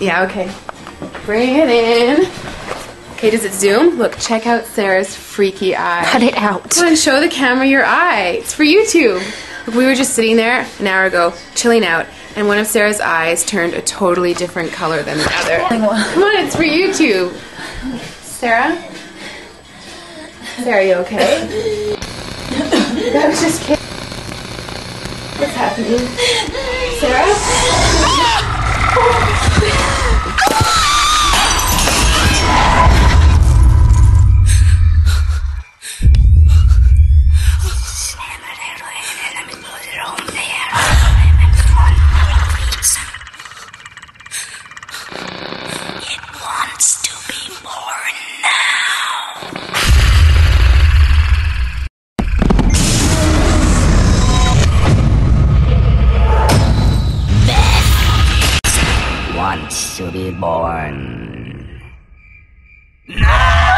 Yeah, okay. Bring it in. Okay, does it zoom? Look, check out Sarah's freaky eye. Cut it out. Come on, show the camera your eye. It's for YouTube. Look, we were just sitting there an hour ago, chilling out, and one of Sarah's eyes turned a totally different color than the other. Come on, it's for YouTube. Sarah? Sarah, are you okay? That was just kidding. What's happening? Sarah? Wants to be born. No!